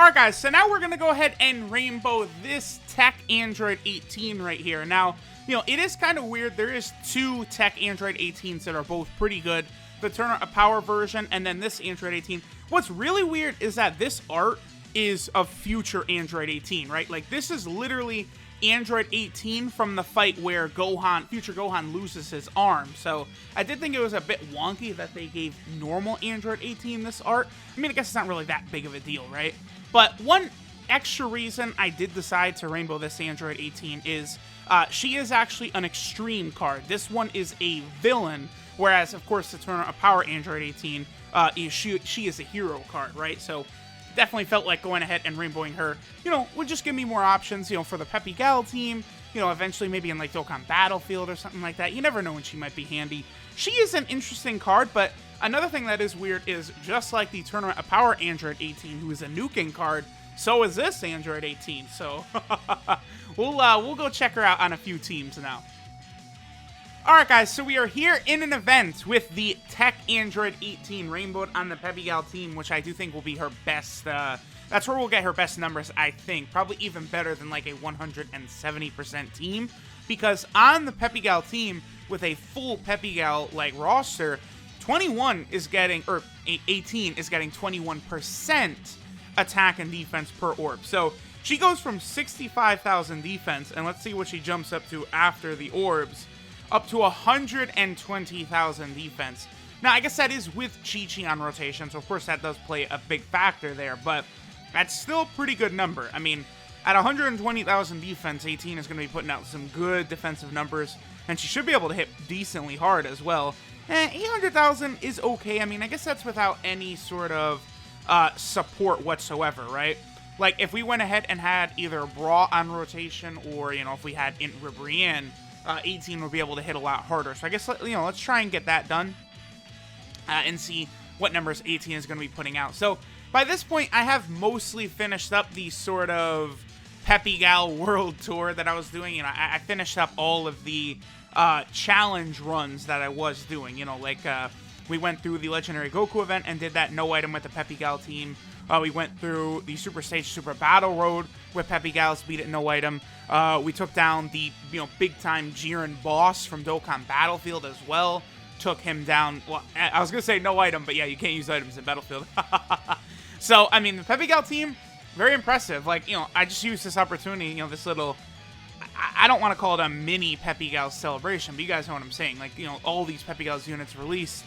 Alright guys, so now we're going to go ahead and rainbow this TEQ Android 18 right here. Now, you know, it is kind of weird. There is two TEQ Android 18s that are both pretty good. The Turn a Power version and then this Android 18. What's really weird is that this art is of future Android 18, right? Like, this is literally Android 18 from the fight where future Gohan loses his arm. So I did think it was a bit wonky that they gave normal Android 18 this art. I mean, I guess it's not really that big of a deal, right? But one extra reason I did decide to rainbow this Android 18 is she is actually an extreme card. This one is a villain, whereas, of course, the Turn a Power Android 18, she is a hero card, right? So definitely felt like going ahead and rainbowing her, you know, would just give me more options, you know, for the Peppy Gal team, you know, eventually maybe in like Dokkan Battlefield or something like that. You never know when she might be handy. She is an interesting card, but another thing that is weird is just like the Tournament of Power Android 18, who is a nuking card, so is this Android 18. So we'll go check her out on a few teams now. Alright guys, so we are here in an event with the TEQ Android 18 rainbowed on the Peppy Gal team, which I do think will be her best, that's where we'll get her best numbers, I think. Probably even better than like a 170% team, because on the Peppy Gal team, with a full Peppy Gal like roster, 18 is getting 21% attack and defense per orb. So she goes from 65,000 defense, and let's see what she jumps up to after the orbs, up to 120,000 defense. Now, I guess that is with Chi-Chi on rotation, so of course that does play a big factor there, but that's still a pretty good number. I mean, at 120,000 defense, 18 is going to be putting out some good defensive numbers, and she should be able to hit decently hard as well. 800,000 is okay. I mean, I guess that's without any sort of support whatsoever, right? Like, if we went ahead and had either Bra on rotation, or, you know, if we had Int Ribrianne, 18 would be able to hit a lot harder. So I guess, you know, let's try and get that done and see what numbers 18 is going to be putting out. So by this point, I have mostly finished up the sort of Peppy Gal World Tour that I was doing. You know, I finished up all of the challenge runs that I was doing. You know, like we went through the Legendary Goku event and did that no item with the Peppy Gal team. We went through the Super Stage Super Battle Road with Peppy Gals, beat it no item. We took down the, you know, big-time Jiren boss from Dokkan Battlefield as well. Took him down. Well, I was going to say no item, but yeah, you can't use items in Battlefield. So, I mean, the Peppy Gal team, very impressive. Like, you know, I just used this opportunity, you know, this little, I don't want to call it a mini Peppy Gals celebration, but you guys know what I'm saying. Like, you know, all these Peppy Gals units released,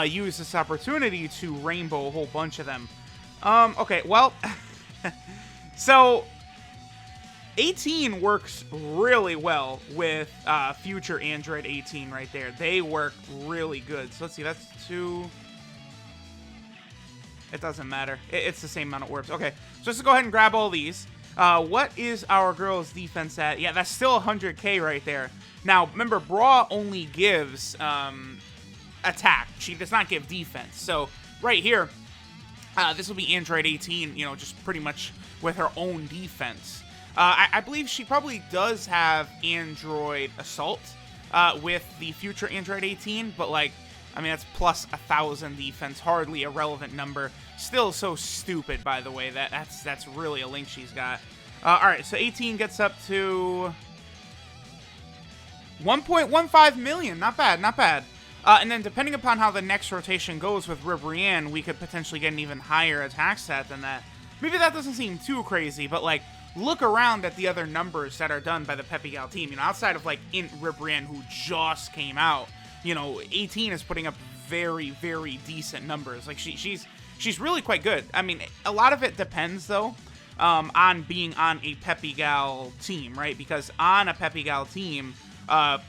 use this opportunity to rainbow a whole bunch of them. Okay, well, so 18 works really well with future Android 18 right there. They work really good. So let's see, that's 2. It doesn't matter. It's the same amount of orbs. Okay, so let's go ahead and grab all these. What is our girl's defense at? Yeah, that's still 100k right there. Now, remember, Bra only gives attack. She does not give defense. So right here, this will be Android 18, you know, just pretty much with her own defense. I believe she probably does have Android Assault with the future Android 18, but like, I mean, that's plus 1,000 defense, hardly a relevant number. Still so stupid, by the way. That's really a link she's got. All right, so 18 gets up to 1.15 million. Not bad, not bad. And then depending upon how the next rotation goes with Ribrianne, we could potentially get an even higher attack stat than that. Maybe that doesn't seem too crazy, but like, look around at the other numbers that are done by the Peppy Gal team. You know, outside of like Int Ribrianne, who just came out, you know, 18 is putting up very, very decent numbers. Like, she's really quite good. I mean, a lot of it depends, though, on being on a Peppy Gal team, right? Because on a Peppy Gal team,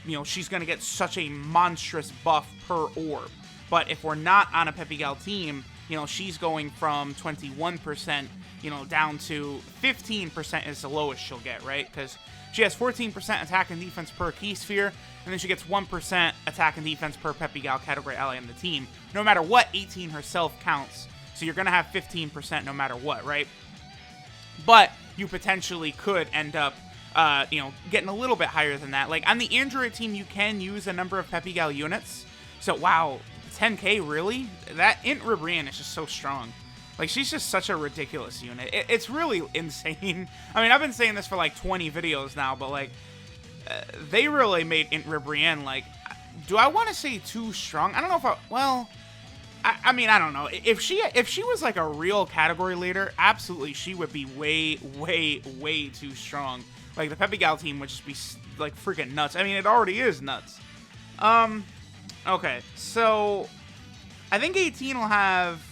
you know, she's going to get such a monstrous buff per orb. But if we're not on a Peppy Gal team, you know, she's going from 21%, you know, down to 15% is the lowest she'll get, right? Because she has 14% attack and defense per key sphere, and then she gets 1% attack and defense per Peppy Gal category ally on the team. No matter what, 18 herself counts. So you're going to have 15% no matter what, right? But you potentially could end up, you know, getting a little bit higher than that. Like, on the Android team, you can use a number of Peppy Gal units. So, wow, 10k, really? That Int Ribrianne is just so strong. Like, she's just such a ridiculous unit. It's really insane. I mean, I've been saying this for like 20 videos now, but like, they really made Ribrianne, like, do I want to say too strong? I don't know if I mean, I don't know. If she was like a real category leader, absolutely, she would be way too strong. Like, the Peppy Gal team would just be like freaking nuts. I mean, it already is nuts. Okay, so I think 18 will have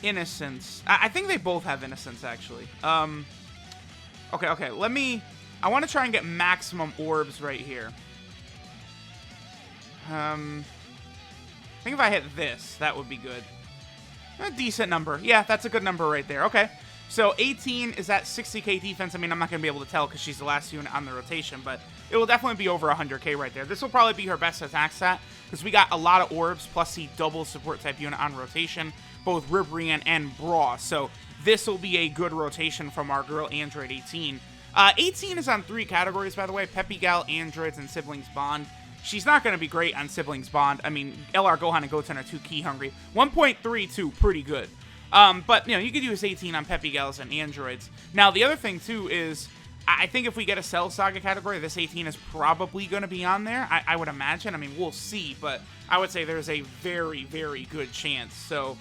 Innocence. I think they both have Innocence, actually. Okay, I want to try and get maximum orbs right here. I think if I hit this, that would be good. A decent number. Yeah, that's a good number right there. Okay. So 18 is at 60k defense. I mean, I'm not going to be able to tell because she's the last unit on the rotation, but it will definitely be over 100k right there. This will probably be her best attack stat because we got a lot of orbs plus the double support type unit on rotation, both Ribrianne and Bra. So this will be a good rotation from our girl Android 18. 18 is on 3 categories, by the way: Peppy Gal, Androids, and Siblings Bond. She's not going to be great on Siblings Bond. I mean, LR Gohan and Goten are too key hungry. 1.32, pretty good. But, you know, you could use 18 on Peppy Gals and Androids. Now, the other thing, too, is I think if we get a Cell Saga category, this 18 is probably going to be on there. I would imagine. I mean, we'll see, but I would say there's a very good chance. So,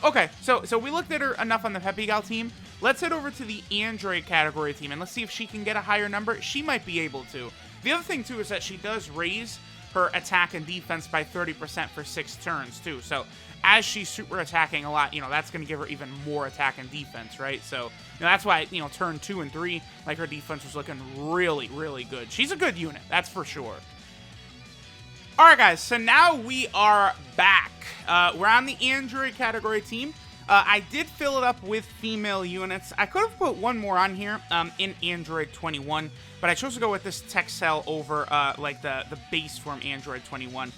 okay, so we looked at her enough on the Peppy Gal team. Let's head over to the Android category team, and let's see if she can get a higher number. She might be able to. The other thing, too, is that she does raise her attack and defense by 30% for 6 turns, too. So, as she's super attacking a lot, you know, that's going to give her even more attack and defense, right? So, you know, that's why, you know, turn 2 and 3, like, her defense was looking really good. She's a good unit, that's for sure. Alright, guys, so now we are back. We're on the Android category team. I did fill it up with female units. I could have put one more on here in Android 21, but I chose to go with this TEQ cell over like the base form Android 21.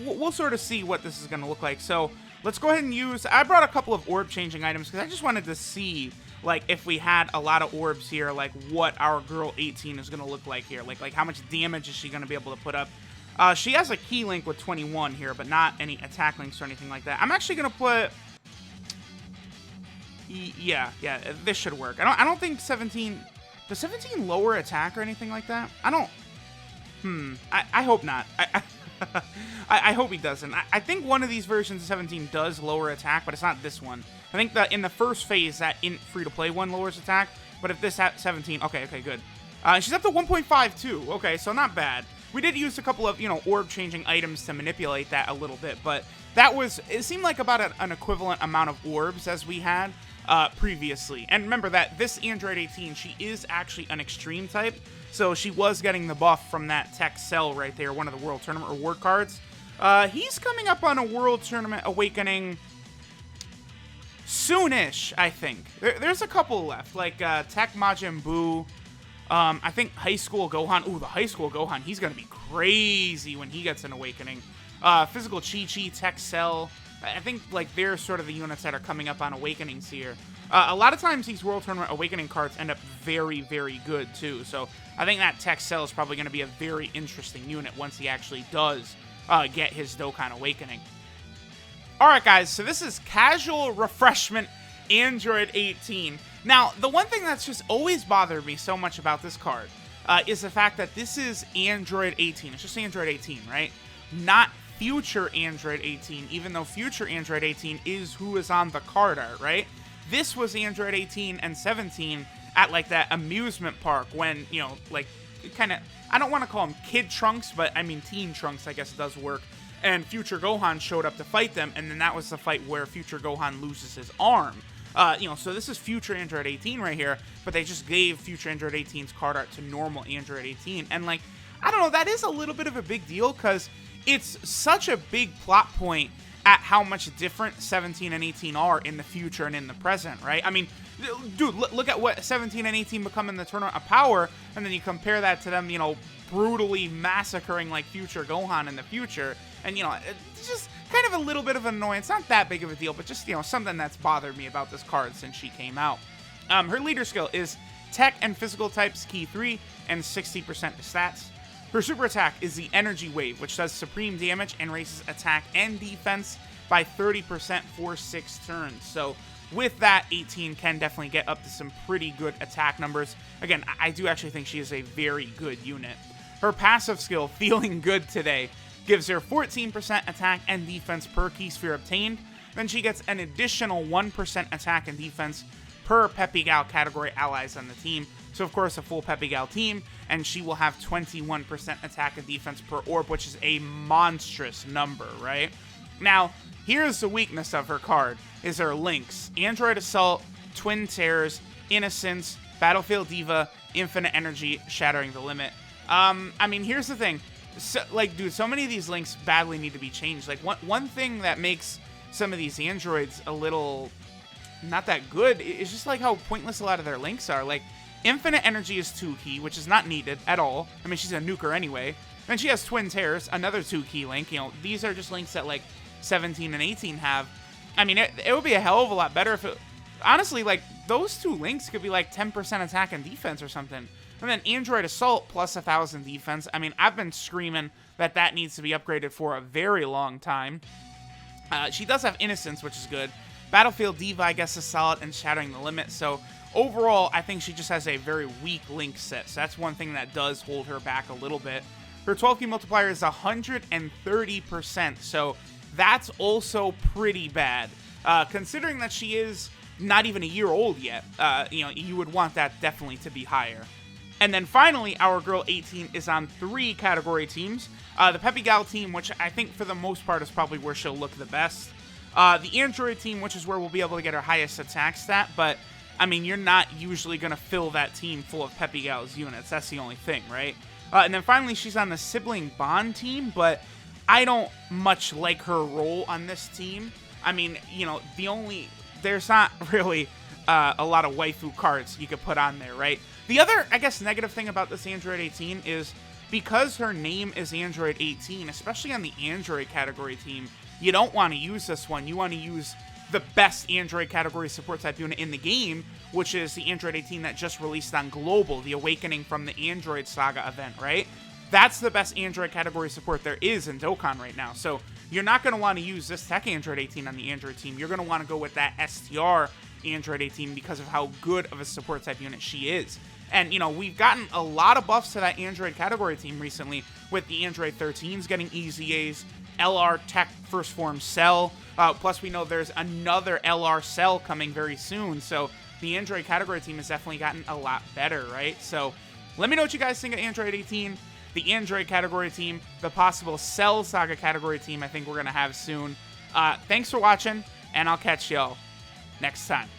We'll sort of see what this is going to look like. So let's go ahead and use... I brought a couple of orb changing items because I just wanted to see, like, if we had a lot of orbs here, like what our girl 18 is going to look like here. Like how much damage is she going to be able to put up? She has a key link with 21 here, but not any attack links or anything like that. I'm actually going to put... Yeah, this should work. I don't think 17... Does 17 lower attack or anything like that? I don't... I hope not. I hope he doesn't. I think one of these versions of 17 does lower attack, but it's not this one. I think that in the first phase, that free-to-play one lowers attack, but if this at 17... Okay, good. She's up to 1.52. Okay, so not bad. We did use a couple of, you know, orb-changing items to manipulate that a little bit, but that was... It seemed like about an equivalent amount of orbs as we had previously. And remember that this Android 18, she is actually an extreme type, so she was getting the buff from that TEQ cell right there, one of the World Tournament reward cards. He's coming up on a World Tournament Awakening soonish, I think. There's a couple left, like TEQ Majin Buu. I think High School Gohan. Ooh, the High School Gohan, he's going to be crazy when he gets an Awakening. Physical Chi-Chi, TEQ Cell. I think, like, they're sort of the units that are coming up on Awakenings here. A lot of times these World Tournament Awakening cards end up very good, too. So I think that TEQ Cell is probably going to be a very interesting unit once he actually does get his Dokkan Awakening. Alright, guys, so this is Casual Refreshment Android 18. Now, the one thing that's just always bothered me so much about this card is the fact that this is Android 18. It's just Android 18, right? Not Future Android 18, even though Future Android 18 is who is on the card art, right? This was Android 18 and 17 at, like, that amusement park when, you know, like, kind of, I don't want to call them Kid Trunks, but, I mean, Teen Trunks, I guess, does work. And Future Gohan showed up to fight them, and then that was the fight where Future Gohan loses his arm. You know, so this is Future Android 18 right here, but they just gave Future Android 18's card art to normal Android 18. And, like, I don't know, that is a little bit of a big deal, because it's such a big plot point at how much different 17 and 18 are in the future and in the present, right? I mean, dude, look at what 17 and 18 become in the Tournament of Power, and then you compare that to them, you know, brutally massacring, like, Future Gohan in the future, and, you know, it's just kind of a little bit of an annoyance. Not that big of a deal, but just, you know, something that's bothered me about this card since she came out. Her leader skill is Tech and Physical types, key 3, and 60% to stats. Her super attack is the Energy Wave, which does supreme damage and raises attack and defense by 30% for 6 turns. So with that, 18 can definitely get up to some pretty good attack numbers. Again, I do actually think she is a very good unit. Her passive skill, Feeling Good Today, gives her 14% attack and defense per key sphere obtained. Then she gets an additional 1% attack and defense per Peppy Gal category allies on the team. So, of course, a full Peppy Gal team, and she will have 21% attack and defense per orb, which is a monstrous number, right? Now, here's the weakness of her card, is her links. Android Assault, Twin Terrors, Innocence, Battlefield Diva, Infinite Energy, Shattering the Limit. I mean, here's the thing. So, like, dude, so many of these links badly need to be changed. Like, one thing that makes some of these androids a little not that good is just, like, how pointless a lot of their links are. Like, Infinite Energy is 2-key, which is not needed at all. I mean, she's a nuker anyway. Then she has Twin Terrors, another 2-key link. You know, these are just links that, like, 17 and 18 have. I mean, it would be a hell of a lot better if it... Honestly, like, those 2 links could be, like, 10% attack and defense or something. And then Android Assault plus 1,000 defense. I mean, I've been screaming that that needs to be upgraded for a very long time. She does have Innocence, which is good. Battlefield Diva, I guess, is solid, and Shattering the Limit. So, overall, I think she just has a very weak link set. So, that's one thing that does hold her back a little bit. Her 12-key multiplier is 130%. So, that's also pretty bad. Considering that she is not even a year old yet, you know, you would want that definitely to be higher. And then finally, our girl 18 is on 3 category teams. The Peppy Gal team, which I think for the most part is probably where she'll look the best. The Android team, which is where we'll be able to get her highest attack stat, but, I mean, you're not usually going to fill that team full of Peppy Gal's units. That's the only thing, right? And then finally, she's on the Sibling Bond team, but I don't much like her role on this team. I mean, you know, there's not really a lot of waifu cards you could put on there, right? The other, I guess, negative thing about this Android 18 is because her name is Android 18, especially on the Android category team, you don't want to use this one. You want to use the best Android category support type unit in the game, which is the Android 18 that just released on Global, the Awakening from the Android Saga event, right? That's the best Android category support there is in Dokkan right now. So you're not going to want to use this TEQ Android 18 on the Android team. You're going to want to go with that STR Android 18 because of how good of a support type unit she is. And, you know, we've gotten a lot of buffs to that Android category team recently with the Android 13s getting EZAs, LR Tech First Form Cell, plus we know there's another LR Cell coming very soon, so the Android category team has definitely gotten a lot better, right? So let me know what you guys think of Android 18, the Android category team, the possible Cell Saga category team I think we're going to have soon. Thanks for watching, and I'll catch y'all next time.